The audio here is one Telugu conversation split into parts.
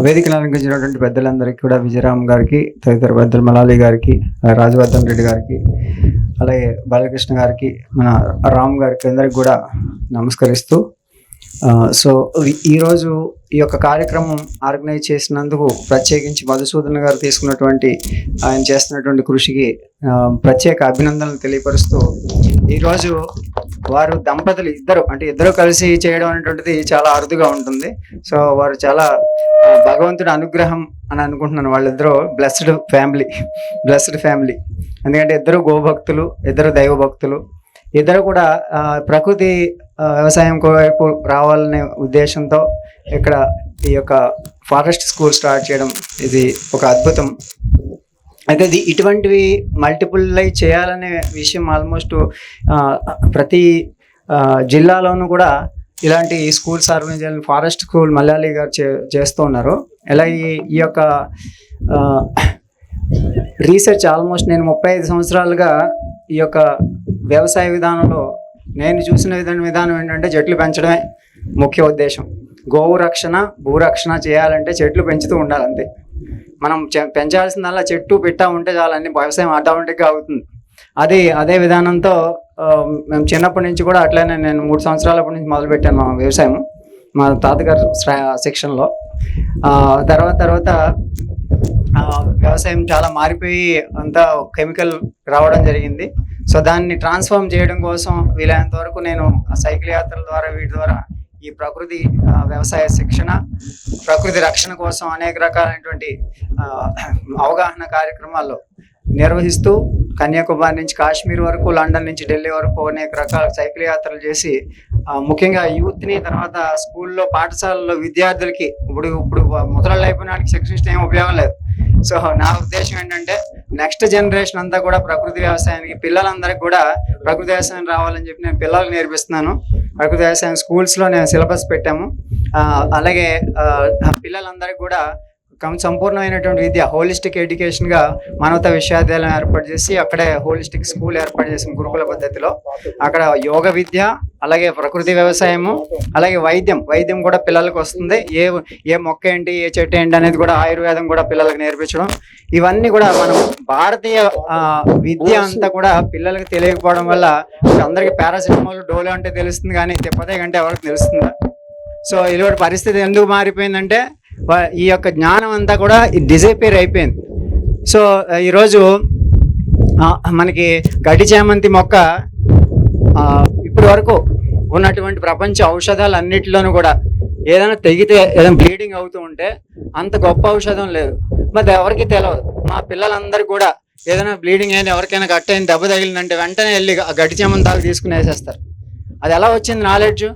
వేదికను అలంకరించినటువంటి పెద్దలందరికీ కూడా విజయరామ్ గారికి, తదితర పెద్దలు మలాలి గారికి, రాజవర్ధన్ రెడ్డి గారికి, అలాగే బాలకృష్ణ గారికి, మన రామ్ గారికి అందరికి కూడా నమస్కరిస్తూ సో ఈరోజు ఈ యొక్క కార్యక్రమం ఆర్గనైజ్ చేసినందుకు ప్రత్యేకించి మధుసూదన్ గారు తీసుకున్నటువంటి ఆయన చేస్తున్నటువంటి కృషికి ప్రత్యేక అభినందనలు తెలియపరుస్తూ, ఈరోజు వారు దంపతులు ఇద్దరు కలిసి చేయడం అనేటువంటిది చాలా అరుదుగా ఉంటుంది. సో వారు చాలా భగవంతుడి అనుగ్రహం అని అనుకుంటున్నాను. వాళ్ళిద్దరూ బ్లెస్డ్ ఫ్యామిలీ. ఎందుకంటే ఇద్దరు గోభక్తులు, ఇద్దరు దైవ భక్తులు, ఇద్దరు కూడా ప్రకృతి వ్యవసాయం వైపు రావాలనే ఉద్దేశంతో ఇక్కడ ఈ యొక్క ఫారెస్ట్ స్కూల్ స్టార్ట్ చేయడం ఇది ఒక అద్భుతం. అయితే ఇటువంటివి మల్టిపుల్లైజ్ చేయాలనే విషయం ఆల్మోస్ట్ ప్రతి జిల్లాలోనూ కూడా ఇలాంటి స్కూల్స్ ఆర్గనైజ్ చేయాలని ఫారెస్ట్ స్కూల్ మలయాళీ గారు చేస్తూ ఉన్నారు. అలాగే ఈ యొక్క రీసెర్చ్ ఆల్మోస్ట్ నేను 35 సంవత్సరాలుగా ఈ యొక్క వ్యవసాయ విధానంలో నేను చూసిన విధానం ఏంటంటే చెట్లు పెంచడమే ముఖ్య ఉద్దేశం. గోవు రక్షణ, భూరక్షణ చేయాలంటే చెట్లు పెంచుతూ ఉండాలి అంతే. మనం పెంచాల్సిందల్లా చెట్టు పెట్టా ఉంటే చాలా అన్ని వ్యవసాయం ఆటోమేటిక్గా అవుతుంది. అదే విధానంతో మేము చిన్నప్పటి నుంచి కూడా అట్లనే నేను 3 సంవత్సరాలప్పటి నుంచి మొదలుపెట్టాను మా వ్యవసాయం, మా తాతగారు సెక్షన్లో. తర్వాత వ్యవసాయం చాలా మారిపోయి అంతా కెమికల్ రావడం జరిగింది. సో దాన్ని ట్రాన్స్ఫార్మ్ చేయడం కోసం వీలైనంత వరకు నేను సైకిల్ యాత్రల ద్వారా వీటి ద్వారా ఈ ప్రకృతి వ్యవసాయ శిక్షణ, ప్రకృతి రక్షణ కోసం అనేక రకాలైనటువంటి అవగాహన కార్యక్రమాల్లో నిర్వహిస్తూ కన్యాకుమారి నుంచి కాశ్మీర్ వరకు, లండన్ నుంచి ఢిల్లీ వరకు అనేక రకాల సైకిల్ యాత్రలు చేసి ముఖ్యంగా యూత్ని, తర్వాత స్కూల్లో పాఠశాలలో విద్యార్థులకి ఇప్పుడు ముసలాళ్ళు అయిపోయినానికి శిక్షణ ఏం ఉపయోగం లేదు. సో నా ఉద్దేశం ఏంటంటే నెక్స్ట్ జనరేషన్ అంతా కూడా ప్రకృతి వ్యవసాయానికి, పిల్లలందరికీ కూడా ప్రకృతి వ్యవసాయం రావాలని చెప్పి నేను పిల్లలకు నేర్పిస్తున్నాను. ప్రకృతి వ్యవసాయం స్కూల్స్లో నేను సిలబస్ పెట్టాము. అలాగే పిల్లలందరికీ కూడా సంపూర్ణమైనటువంటి విద్య, హోలిస్టిక్ ఎడ్యుకేషన్గా మానవతా విశ్వవిద్యాలయం ఏర్పాటు చేసి అక్కడే హోలిస్టిక్ స్కూల్ ఏర్పాటు చేసాం గురుకుల పద్ధతిలో. అక్కడ యోగ విద్య, అలాగే ప్రకృతి వ్యవసాయము, అలాగే వైద్యం కూడా పిల్లలకు వస్తుంది. ఏ మొక్క ఏంటి, ఏ చెట్టు ఏంటి అనేది కూడా ఆయుర్వేదం కూడా పిల్లలకు నేర్పించడం. ఇవన్నీ కూడా మనం భారతీయ విద్య అంతా కూడా పిల్లలకు తెలియకపోవడం వల్ల అందరికీ పారాసిటమాల్, డోలో అంటే తెలుస్తుంది కానీ తిప్పదే కంటే ఎవరికి తెలుస్తుందా? సో ఇలాంటి పరిస్థితి ఎందుకు మారిపోయిందంటే ఈ యొక్క జ్ఞానం అంతా కూడా డిజపేర్ అయిపోయింది. సో ఈరోజు మనకి గడ్డి చేమంతి మొక్క ఇప్పటి వరకు ఉన్నటువంటి ప్రపంచ ఔషధాలు అన్నిటిలోనూ కూడా ఏదైనా తెగితే, ఏదైనా బ్లీడింగ్ అవుతూ ఉంటే అంత గొప్ప ఔషధం లేదు. మరి ఎవరికి తెలియదు. మా పిల్లలందరూ కూడా ఏదైనా బ్లీడింగ్ అయినా, ఎవరికైనా గట్టయిన దెబ్బ తగిలిందంటే వెంటనే వెళ్ళి గడ్డి చేమంతి దాకా తీసుకుని వేసేస్తారు. అది ఎలా వచ్చింది నాలెడ్జ్?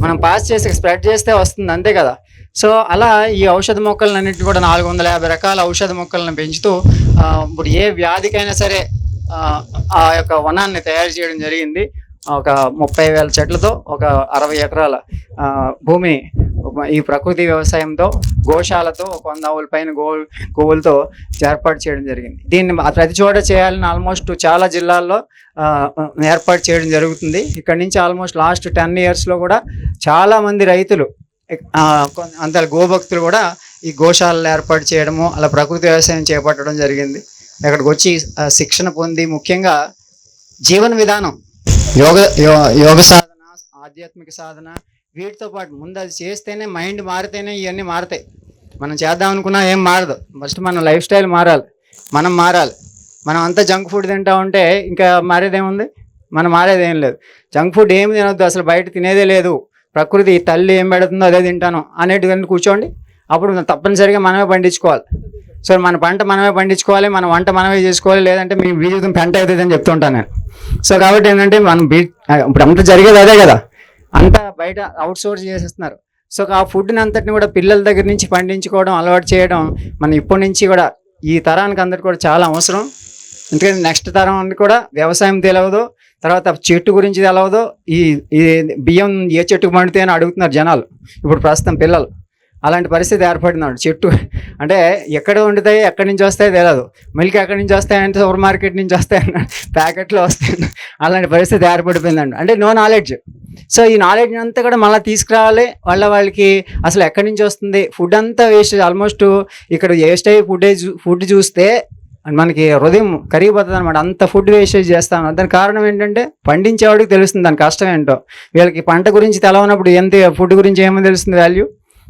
మనం పాస్ చేసి స్ప్రెడ్ చేస్తే వస్తుంది, అంతే కదా. సో అలా ఈ ఔషధ మొక్కలన్నింటినీ కూడా 450 రకాల ఔషధ మొక్కలను పెంచుతూ ఇప్పుడు ఏ వ్యాధికైనా సరే ఆ యొక్క వనాన్ని తయారు చేయడం జరిగింది. ఒక 30,000 చెట్లతో ఒక 60 ఎకరాల భూమి ఈ ప్రకృతి వ్యవసాయంతో, గోశాలతో 100 ఆవుల పైన గోవులతో ఏర్పాటు చేయడం జరిగింది. దీన్ని ప్రతి చోట చేయాలని ఆల్మోస్ట్ చాలా జిల్లాల్లో ఏర్పాటు చేయడం జరుగుతుంది. ఇక్కడ నుంచి ఆల్మోస్ట్ లాస్ట్ 10 yearsలో కూడా చాలామంది రైతులు, అంత గోభక్తులు కూడా ఈ గోశాలలు ఏర్పాటు చేయడము, అలా ప్రకృతి వ్యవసాయం చేపట్టడం జరిగింది. ఇక్కడికి వచ్చి శిక్షణ పొంది ముఖ్యంగా జీవన విధానం, యోగ సాధన, ఆధ్యాత్మిక సాధన, వీటితో పాటు ముందు అది చేస్తేనే మైండ్ మారితేనే ఇవన్నీ మారుతాయి. మనం చేద్దాం అనుకున్నా ఏం మారదు. ఫస్ట్ మన లైఫ్ స్టైల్ మారాలి, మనం మారాలి. మనం అంతా జంక్ ఫుడ్ తింటా ఉంటే ఇంకా మారేదేముంది? మనం మారేదేం లేదు. జంక్ ఫుడ్ ఏమి తినొద్దు, అసలు బయట తినేదే లేదు. ప్రకృతి తల్లి ఏం పెడుతుందో అదే తింటాను అనేటివన్నీ కూర్చోండి. అప్పుడు తప్పనిసరిగా మనమే పండించుకోవాలి. సో మన పంట మనమే పండించుకోవాలి, మన వంట మనమే చేసుకోవాలి. లేదంటే మీ జీవితం పెంట అవుతుంది అని చెప్తుంటాను నేను. సో కాబట్టి ఏంటంటే మనం ఇప్పుడు అంతా జరిగేది అదే కదా, అంతా బయట అవుట్ సోర్స్ చేసేస్తున్నారు. సో ఆ ఫుడ్ని అంతటిని కూడా పిల్లల దగ్గర నుంచి పండించుకోవడం అలవాటు చేయడం మనం ఇప్పటి నుంచి కూడా ఈ తరానికి అందరికి కూడా చాలా అవసరం. ఎందుకంటే నెక్స్ట్ తరం కూడా వ్యవసాయం తెలియదు, తర్వాత చెట్టు గురించి తెలవదు. ఈ బియ్యం ఏ చెట్టుకు పండితే అని అడుగుతున్నారు జనాలు ఇప్పుడు ప్రస్తుతం పిల్లలు. అలాంటి పరిస్థితి ఏర్పడినాడు. చెట్టు అంటే ఎక్కడ వండుతాయి, ఎక్కడి నుంచి వస్తాయో తెలియదు. మిల్క్ ఎక్కడి నుంచి వస్తాయంటే సూపర్ మార్కెట్ నుంచి వస్తాయన్న, ప్యాకెట్లో వస్తాయి. అలాంటి పరిస్థితి ఏర్పడిపోయిందండి. అంటే నో నాలెడ్జ్. సో ఈ నాలెడ్జ్ అంతా కూడా మళ్ళీ తీసుకురావాలి. వాళ్ళకి అసలు ఎక్కడి నుంచి వస్తుంది, ఫుడ్ అంతా వేస్ట్. ఆల్మోస్ట్ ఇక్కడ వేస్ట్ అయ్యే ఫుడ్ చూస్తే మనకి హృదయం కరిగిపోతుంది అనమాట. అంత ఫుడ్ వేస్టేజ్ చేస్తాం. దానికి కారణం ఏంటంటే పండించేవాడికి తెలుస్తుంది దాని కష్టం ఏంటో. వీళ్ళకి పంట గురించి తెలవనప్పుడు ఎంత ఫుడ్ గురించి ఏమో తెలుస్తుంది వాల్యూ.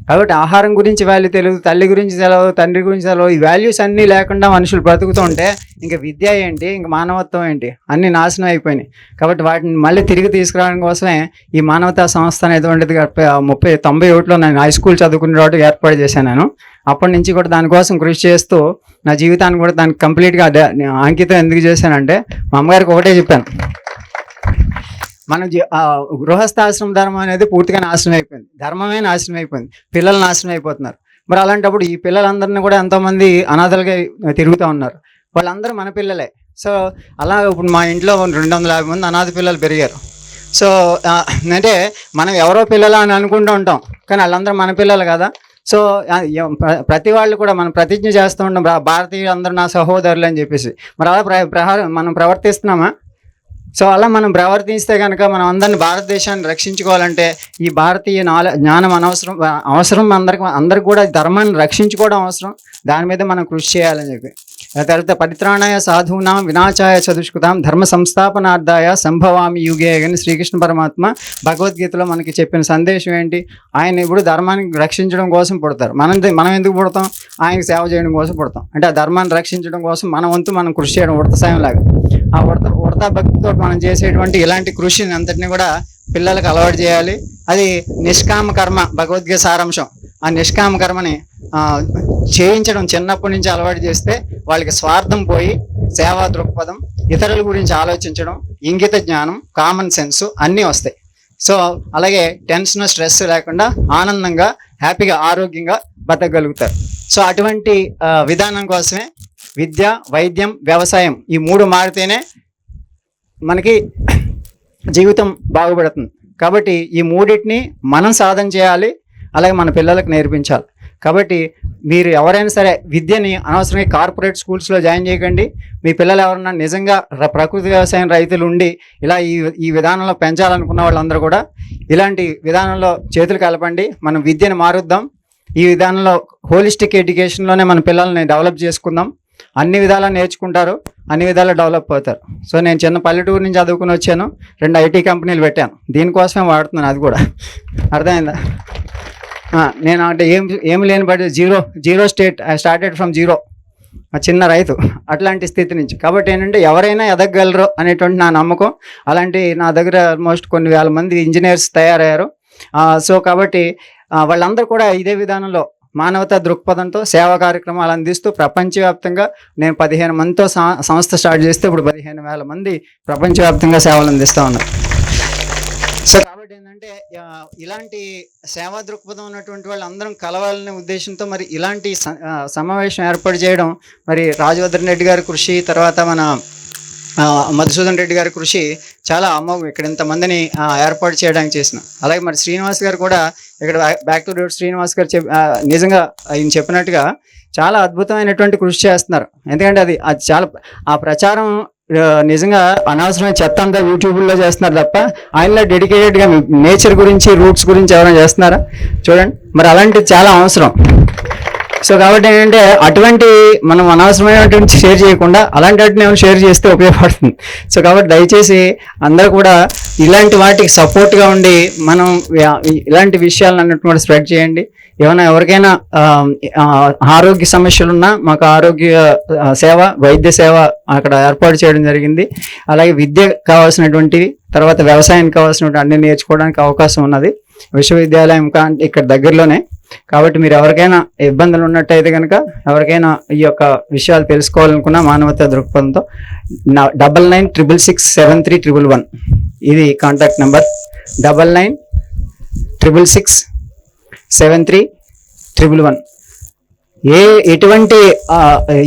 కాబట్టి ఆహారం గురించి వాల్యూ తెలియదు, తల్లి గురించి తెలవదు, తండ్రి గురించి తెలవదు. ఈ వాల్యూస్ అన్నీ లేకుండా మనుషులు బ్రతుకుతూ ఉంటే ఇంకా విద్య ఏంటి, ఇంకా మానవత్వం ఏంటి, అన్నీ నాశనం అయిపోయినాయి. కాబట్టి వాటిని మళ్ళీ తిరిగి తీసుకురావడం కోసమే ఈ మానవతా సంస్థ అనేటువంటిది 91లో నేను హై స్కూల్ చదువుకునే వాటి ఏర్పాటు చేశాను. నేను అప్పటి నుంచి కూడా దానికోసం కృషి చేస్తూ నా జీవితాన్ని కూడా దానికి కంప్లీట్గా అంకితం ఎందుకు చేశానంటే, మా అమ్మగారికి ఒకటే చెప్పాను, మన గృహస్థాశ్రమ ధర్మం అనేది పూర్తిగా నాశనం అయిపోయింది, ధర్మమే నాశనం అయిపోయింది, పిల్లలు నాశనం అయిపోతున్నారు. మరి అలాంటప్పుడు ఈ పిల్లలందరినీ కూడా ఎంతోమంది అనాథలుగా తిరుగుతూ ఉన్నారు. వాళ్ళందరూ మన పిల్లలే. సో అలా ఇప్పుడు మా ఇంట్లో 250 మంది అనాథ పిల్లలు పెరిగారు. సో అంటే మనం ఎవరో పిల్లలు అని అనుకుంటూ ఉంటాం, కానీ వాళ్ళందరూ మన పిల్లలు కదా. సో ప్రతి వాళ్ళు కూడా మనం ప్రతిజ్ఞ చేస్తూ ఉంటాం, భారతీయులు అందరూ నా సహోదరులు అని చెప్పేసి. మరి అలా మనం ప్రవర్తిస్తున్నామా? సో అలా మనం ప్రవర్తిస్తే కనుక మనం అందరిని భారతదేశాన్ని రక్షించుకోవాలంటే ఈ భారతీయ జ్ఞానం అవసరం అందరికి కూడా ధర్మాన్ని రక్షించుకోవడం అవసరం. దాని మీద మనం కృషి చేయాలని చెప్పి. తర్వాత పరిత్రాణాయ సాధూనాం వినాశాయ చతుష్కృతాం ధర్మ సంస్థాపనార్థాయ సంభవామి యుగే అని శ్రీకృష్ణ పరమాత్మ భగవద్గీతలో మనకి చెప్పిన సందేశం ఏంటి? ఆయన ఇప్పుడు ధర్మాన్ని రక్షించడం కోసం పుడతారు. మనం ఎందుకు పుడతాం? ఆయనకి సేవ చేయడం కోసం పుడతాం. అంటే ఆ ధర్మాన్ని రక్షించడం కోసం మన వంతు మనం కృషి చేయడం, ఉడత సాయం లాగా. ఆ ఉడతా భక్తితో మనం చేసేటువంటి ఇలాంటి కృషిని అంతటిని కూడా పిల్లలకు అలవాటు చేయాలి. అది నిష్కామ కర్మ, భగవద్గీత సారాంశం. ఆ నిష్కామ కర్మని చేయించడం చిన్నప్పటి నుంచి అలవాటు చేస్తే వాళ్ళకి స్వార్థం పోయి సేవా దృక్పథం, ఇతరుల గురించి ఆలోచించడం, ఇంగిత జ్ఞానం, కామన్ సెన్స్ అన్నీ వస్తాయి. సో అలాగే టెన్షన్, స్ట్రెస్ లేకుండా ఆనందంగా, హ్యాపీగా, ఆరోగ్యంగా బతకగలుగుతారు. సో అటువంటి విధానం కోసమే విద్య, వైద్యం, వ్యవసాయం ఈ 3 మారితేనే మనకి జీవితం బాగుపడుతుంది. కాబట్టి ఈ 3టిని మనం సాధన చేయాలి, అలాగే మన పిల్లలకు నేర్పించాలి. కాబట్టి మీరు ఎవరైనా సరే విద్యని అనవసరంగా కార్పొరేట్ స్కూల్స్లో జాయిన్ చేయకండి. మీ పిల్లలు ఎవరన్నా నిజంగా ప్రకృతి వ్యవసాయం రైతులు ఉండి ఇలా ఈ విధానంలో పెంచాలనుకున్న వాళ్ళందరూ కూడా ఇలాంటి విధానంలో చేతులు కలపండి. మనం విద్యను మారుద్దాం. ఈ విధానంలో హోలిస్టిక్ ఎడ్యుకేషన్లోనే మన పిల్లల్ని డెవలప్ చేసుకుందాం. అన్ని విధాలా నేర్చుకుంటారు, అన్ని విధాలా డెవలప్ అవుతారు. సో నేను చిన్న పల్లెటూరు నుంచి చదువుకుని వచ్చాను, 2 ఐటీ కంపెనీలు పెట్టాను. దీనికోసమే వాడుతున్నాను. అది కూడా అర్థమైందా? నేను అంటే ఏమి లేని బట్టి zero state, I started from zero, చిన్న రైతు, అట్లాంటి స్థితి నుంచి. కాబట్టి ఏంటంటే ఎవరైనా ఎదగగలరు అనేటువంటి నా నమ్మకం. అలాంటి నా దగ్గర ఆల్మోస్ట్ కొన్ని వేల మంది ఇంజనీర్స్ తయారయ్యారు. సో కాబట్టి వాళ్ళందరూ కూడా ఇదే విధానంలో మానవతా దృక్పథంతో సేవా కార్యక్రమాలు అందిస్తూ ప్రపంచవ్యాప్తంగా నేను 15 మందితో సంస్థ స్టార్ట్ చేస్తే ఇప్పుడు 15,000 మంది ప్రపంచవ్యాప్తంగా సేవలు అందిస్తూ ఉన్నారు. సో కాబట్టి ఏంటంటే ఇలాంటి సేవా దృక్పథం ఉన్నటువంటి వాళ్ళు అందరం కలవాలనే ఉద్దేశంతో మరి ఇలాంటి సమావేశం ఏర్పాటు చేయడం, మరి రాజవర్ధన్ రెడ్డి గారి కృషి, తర్వాత మన మధుసూదన్ రెడ్డి గారి కృషి చాలా అమోఘం. ఇక్కడ ఇంతమందిని ఏర్పాటు చేయడానికి చేసిన. అలాగే మరి శ్రీనివాస్ గారు కూడా ఇక్కడ బ్యాక్ టు రూట్ శ్రీనివాస్ గారు నిజంగా ఆయన చెప్పినట్టుగా చాలా అద్భుతమైనటువంటి కృషి చేస్తున్నారు. ఎందుకంటే అది చాలా ఆ ప్రచారం నిజంగా అనవసరమైన చెత్త అంతా యూట్యూబ్లో చేస్తున్నారు తప్ప ఆయనలో డెడికేటెడ్గా నేచర్ గురించి, రూట్స్ గురించి ఎవరైనా చేస్తున్నారా? చూడండి, మరి అలాంటిది చాలా అవసరం. సో కాబట్టి ఏంటంటే అటువంటి మనం అనవసరమైనటువంటి షేర్ చేయకుండా అలాంటి వాటిని ఏమైనా షేర్ చేస్తే ఉపయోగపడుతుంది. సో కాబట్టి దయచేసి అందరూ కూడా ఇలాంటి వాటికి సపోర్ట్గా ఉండి మనం ఇలాంటి విషయాలను అన్నట్టు కూడా స్ప్రెడ్ చేయండి. ఏమైనా ఎవరికైనా ఆరోగ్య సమస్యలు ఉన్నా మాకు ఆరోగ్య సేవ, వైద్య సేవ అక్కడ ఏర్పాటు చేయడం జరిగింది. అలాగే విద్య కావాల్సినటువంటివి, తర్వాత వ్యవసాయానికి కావాల్సినటువంటి అన్ని నేర్చుకోవడానికి అవకాశం ఉన్నది. విశ్వవిద్యాలయం ఇక్కడ దగ్గరలోనే. కాబట్టి మీరు ఎవరికైనా ఇబ్బందులు ఉన్నట్టయితే కనుక, ఎవరికైనా ఈ యొక్క విషయాలు తెలుసుకోవాలనుకున్న మానవతా దృక్పథంతో 9966673111 ఇది కాంటాక్ట్ నెంబర్. 9966673111. ఎటువంటి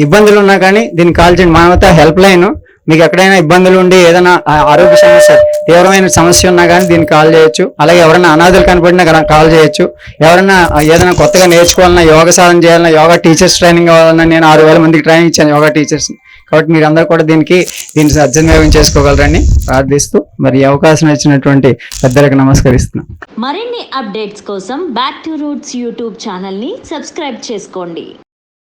ఇబ్బందులు ఉన్నా కానీ దీన్ని కాల్ చేయండి. మానవతా హెల్ప్ లైన్. మీకు ఎక్కడైనా ఇబ్బందులు ఉండి ఏదైనా ఆరోగ్య సమస్య, తీవ్రమైన సమస్య ఉన్నా కానీ దీన్ని కాల్ చేయొచ్చు. అలాగే ఎవరైనా అనాథలు కనపడినా కాల్ చేయొచ్చు. ఎవరైనా ఏదైనా కొత్తగా నేర్చుకోవాలన్నా, యోగా సాధన చేయాలన్నా, యోగా టీచర్స్ ట్రైనింగ్ కావాలన్నా, నేను 6,000 మందికి ట్రైనింగ్ ఇచ్చాను యోగా టీచర్స్ని. కాబట్టి మీరందరూ కూడా దీన్ని సద్వినియోగం చేసుకోగలరని ప్రార్థిస్తూ మరి ఈ అవకాశం ఇచ్చినటువంటి పెద్దలకు నమస్కరిస్తున్నాను. మరిన్ని అప్డేట్స్ కోసం బ్యాక్ టు రూట్స్ యూట్యూబ్ ఛానల్ని సబ్స్క్రైబ్ చేసుకోండి.